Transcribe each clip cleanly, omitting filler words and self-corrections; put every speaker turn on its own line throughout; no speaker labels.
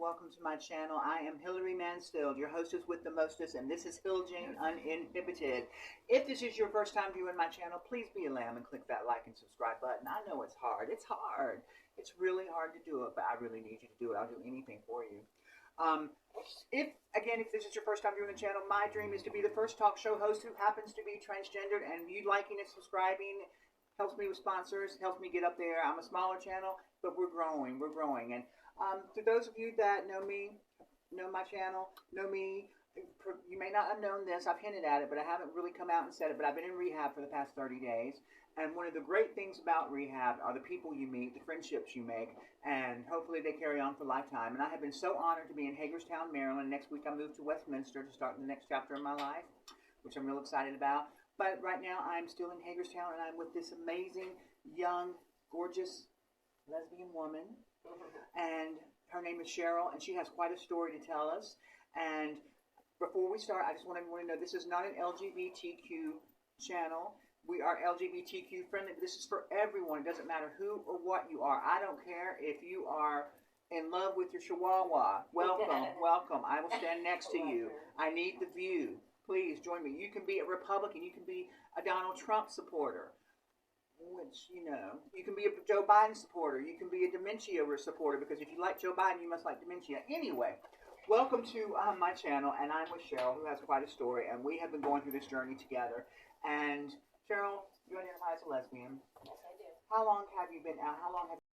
welcome to my channel. I am Hillary Mansfield, your hostess with the mostest, and this is Hilding Uninhibited. If this is your first time viewing my channel, please be a lamb and click that like and subscribe button. I know it's hard. It's hard. It's really hard to do it, but I really need you to do it. I'll do anything for you. If this is your first time viewing the channel, my dream is to be the first talk show host who happens to be transgendered, and you liking and subscribing helps me with sponsors, helps me get up there. I'm a smaller channel, but we're growing. And to those of you that know me, know my channel, know me, you may not have known this. I've hinted at it, but I haven't really come out and said it. But I've been in rehab for the past 30 days. And one of the great things about rehab are the people you meet, the friendships you make, and hopefully they carry on for a lifetime. And I have been so honored to be in Hagerstown, Maryland. Next week I move to Westminster to start the next chapter of my life, which I'm real excited about. But right now I'm still in Hagerstown, and I'm with this amazing, young, gorgeous lesbian woman. And her name is Cheryl, and she has quite a story to tell us. And before we start, I just want everyone to know this is not an LGBTQ channel. We are LGBTQ friendly. This is for everyone. It doesn't matter who or what you are. I don't care if you are in love with your chihuahua. Welcome, welcome. I will stand next to you. I need the view. Please join me. You can be a Republican. You can be a Donald Trump supporter. Which, you know, you can be a Joe Biden supporter. You can be a dementia supporter, because if you like Joe Biden, you must like dementia. Anyway, welcome to my channel, and I'm with Cheryl, who has quite a story, and we have been going through this journey together. And Cheryl, you identify as a lesbian.
Yes, I do.
How long have you been out? How long have you...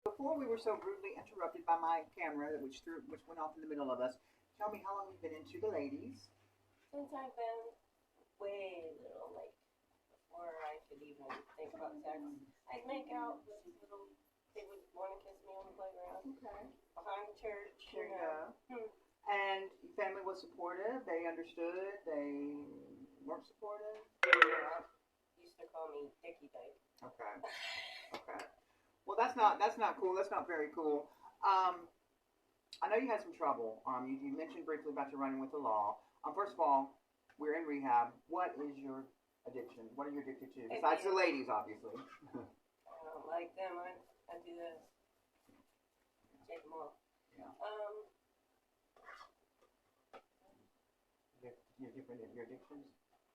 Before we were so rudely interrupted by my camera, which went off in the middle of us, tell me how long you've been into the ladies.
Since I've been way little, like, before I could even think about sex, I'd make out with little, they would want to kiss me on the playground. Okay. Behind the church.
There you go. And your family was supportive? They understood? They weren't supportive?
Yeah. Used to call me Dicky Dyke.
Okay. Okay. Well, that's not cool. That's not very cool. I know you had some trouble. You mentioned briefly about your running with the law. First of all, we're in rehab. What is your addiction? What are you addicted to? Besides the ladies, obviously.
I don't like them. I do this. Take them off.
Yeah. Your addictions?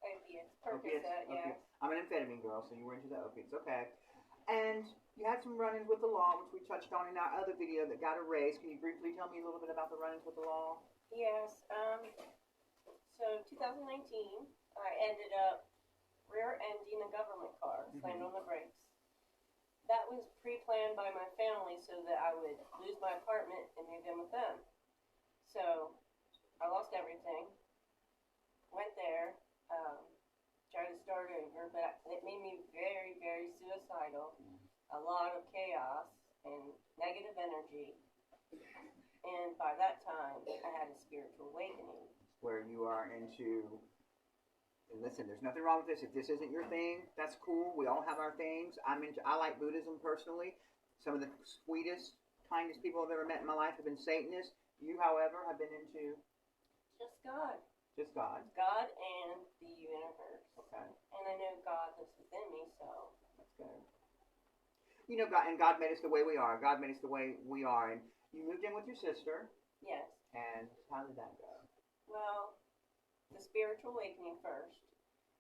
Opiates. Percocet, yeah.
I'm an amphetamine girl, so you were into the opiates. Okay. And you had some run-ins with the law, which we touched on in our other video that got erased. Can you briefly tell me a little bit about the run-ins with the law?
Yes. So 2019, I ended up rear-ending a government car, slammed on the brakes. That was pre-planned by my family so that I would lose my apartment and move in with them. So I lost everything, went there, tried to start over, but it made me very, very suicidal. A lot of chaos and negative energy. And by that time, I had a spiritual awakening.
Where you are into... And listen, there's nothing wrong with this. If this isn't your thing, that's cool. We all have our things. I like Buddhism personally. Some of the sweetest, kindest people I've ever met in my life have been Satanists. You, however, have been into...
Just God.
Just God.
God and the universe.
Okay.
And I know God lives within me, so...
That's good. You know, God made us the way we are. God made us the way we are. And you moved in with your sister.
Yes.
And how did that go?
Well, the spiritual awakening first,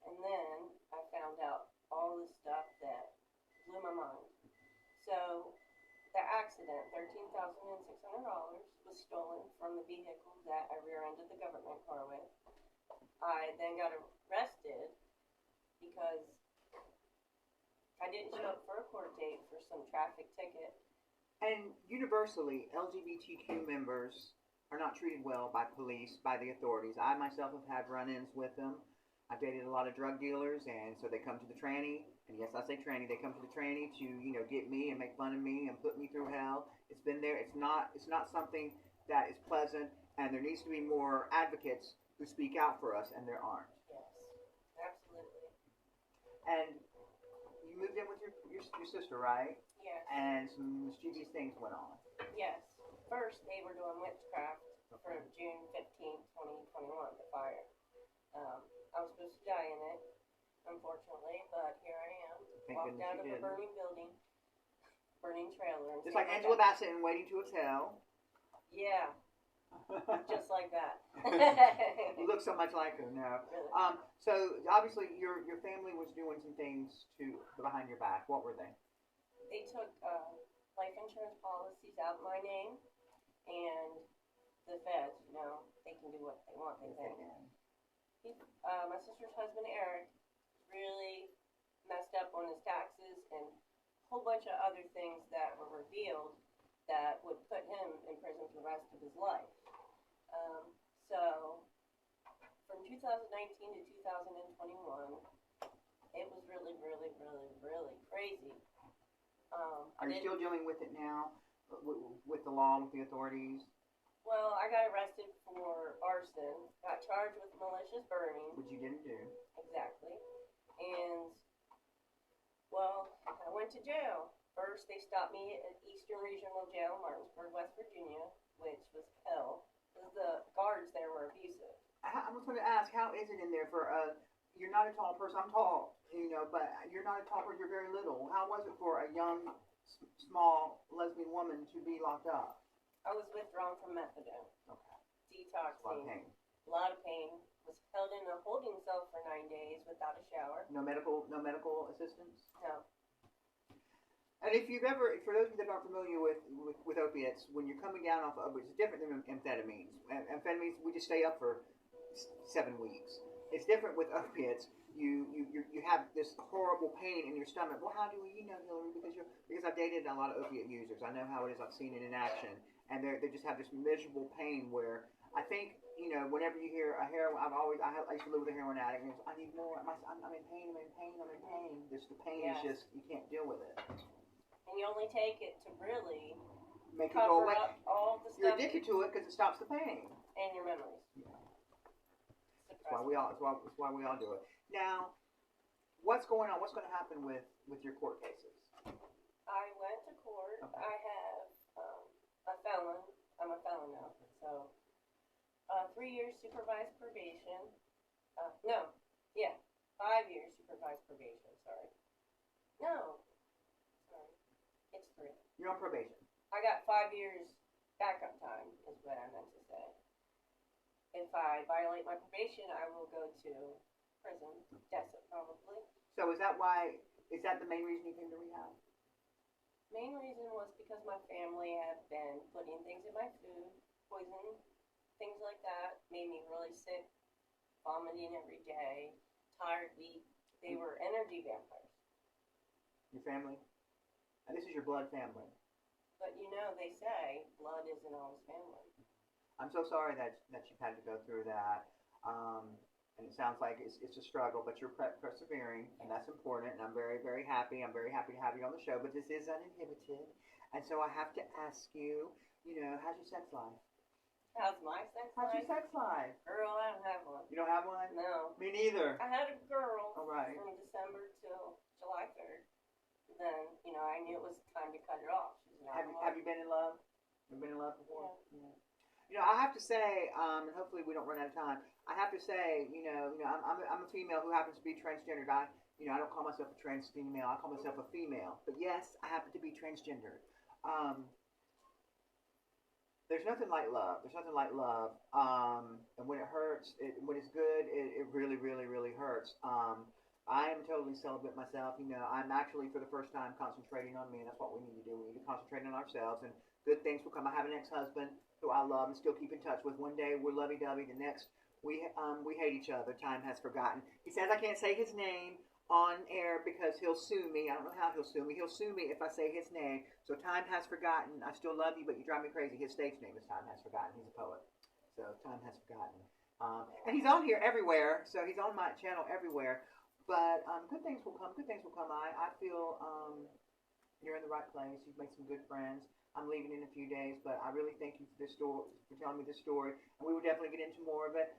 and then I found out all this stuff that blew my mind. So, the accident, $13,600, was stolen from the vehicle that I rear-ended the government car with. I then got arrested because I didn't show up for a court date for some traffic ticket.
And universally, LGBTQ members are not treated well by police, by the authorities. I myself have had run-ins with them. I've dated a lot of drug dealers, and so they come to the tranny, and yes, I say tranny, they come to the tranny to, you know, get me and make fun of me and put me through hell. It's been there. It's not something that is pleasant, and there needs to be more advocates who speak out for us, and there aren't.
Yes, absolutely.
And you moved in with your sister, right?
Yes.
And some mischievous things went on.
Yes. First, they were doing witchcraft for June 15th, 2021, the fire. I was supposed to die in it, unfortunately, but here I am. Walked out of a burning building, burning trailer.
Just like Angela Bassett in Waiting to Exhale.
Yeah, just like that.
You look so much like her now.
Really.
So obviously your family was doing some things to behind your back. What were they?
They took life insurance policies out in my name, and the feds, they can do what they want, they
Yes, they
think.
can.
My sister's husband, Eric, really messed up on his taxes and a whole bunch of other things that were revealed that would put him in prison for the rest of his life. So, from 2019 to 2021, it was really, really, really, really crazy.
Are you still dealing with it now, with the law, with the authorities?
Well, I got arrested for arson, got charged with malicious burning.
Which you didn't do.
Exactly. And, well, I went to jail. First, they stopped me at Eastern Regional Jail, Martinsburg, West Virginia, which was hell, because the guards there were abusive.
I was going to ask, how is it in there for you're not a tall person. I'm tall, but you're not a tall person. You're very little. How was it for a young, small lesbian woman to be locked up?
I was withdrawn from methadone.
Okay.
Detoxing.
A lot of pain.
A lot of pain. Was held in a holding cell for 9 days without a shower.
No medical assistance?
No.
And if you've ever, for those of you that aren't familiar with opiates, when you're coming down off of opiates, it's different than amphetamines. Amphetamines, we just stay up for 7 weeks. It's different with opiates. You have this horrible pain in your stomach. Well, how do you know, Hillary? Because I've dated a lot of opiate users. I know how it is. I've seen it in action, and they just have this miserable pain where I think whenever you hear a heroin, I used to live with a heroin addict, and I need more. I'm in pain. I'm in pain. I'm in pain. The pain is just you can't deal with it.
And you only take it to really
Make it go
cover
away.
up all the
You're
stuff
addicted to it because it stops the pain.
and your memories.
Yeah. That's why we all do it. Now, what's going on? What's going to happen with your court cases?
I went to court.
Okay.
I have a felon. I'm a felon now. So, 3 years supervised probation. No, yeah, 5 years supervised probation. Sorry. No, sorry. It's 3.
You're on probation.
I got 5 years backup time, is what I meant to say. If I violate my probation, I will go to prison. Death probably.
So is that the main reason you came to rehab?
Main reason was because my family had been putting things in my food, poison, things like that, made me really sick, vomiting every day, tired, weak. They were energy vampires.
Your family? And this is your blood family.
But they say blood isn't always family.
I'm so sorry that you've had to go through that. And it sounds like it's a struggle, but you're persevering, and that's important. And I'm very, very happy. I'm very happy to have you on the show. But this is uninhibited, and so I have to ask you, how's your sex life?
How's my sex
How's
life?
your sex life?
Girl, I don't have one.
You don't have one?
No.
Me neither.
I had a girl
All right.
from December till July 3rd. Then, I knew it was time to cut it off. She was
Have you been in love? Have you been in love before?
Yeah.
I have to say, and hopefully we don't run out of time. I have to say, I'm a female who happens to be transgendered. I don't call myself a trans female. I call myself a female. But yes, I happen to be transgendered. There's nothing like love. There's nothing like love. And when it hurts, when it's good, it really, really, really hurts. I am totally celibate myself. I'm actually for the first time concentrating on me, and that's what we need to do. We need to concentrate on ourselves, and good things will come. I have an ex-husband who I love and still keep in touch with. One day we're lovey-dovey. The next we hate each other. Time has forgotten. He says I can't say his name on air because he'll sue me. I don't know how he'll sue me. He'll sue me if I say his name. So time has forgotten. I still love you, but you drive me crazy. His stage name is Time Has Forgotten. He's a poet. So time has forgotten. And he's on here everywhere. So he's on my channel everywhere. But good things will come. Good things will come. I feel you're in the right place. You've made some good friends. I'm leaving in a few days, but I really thank you for this story, for telling me this story. And we will definitely get into more of it.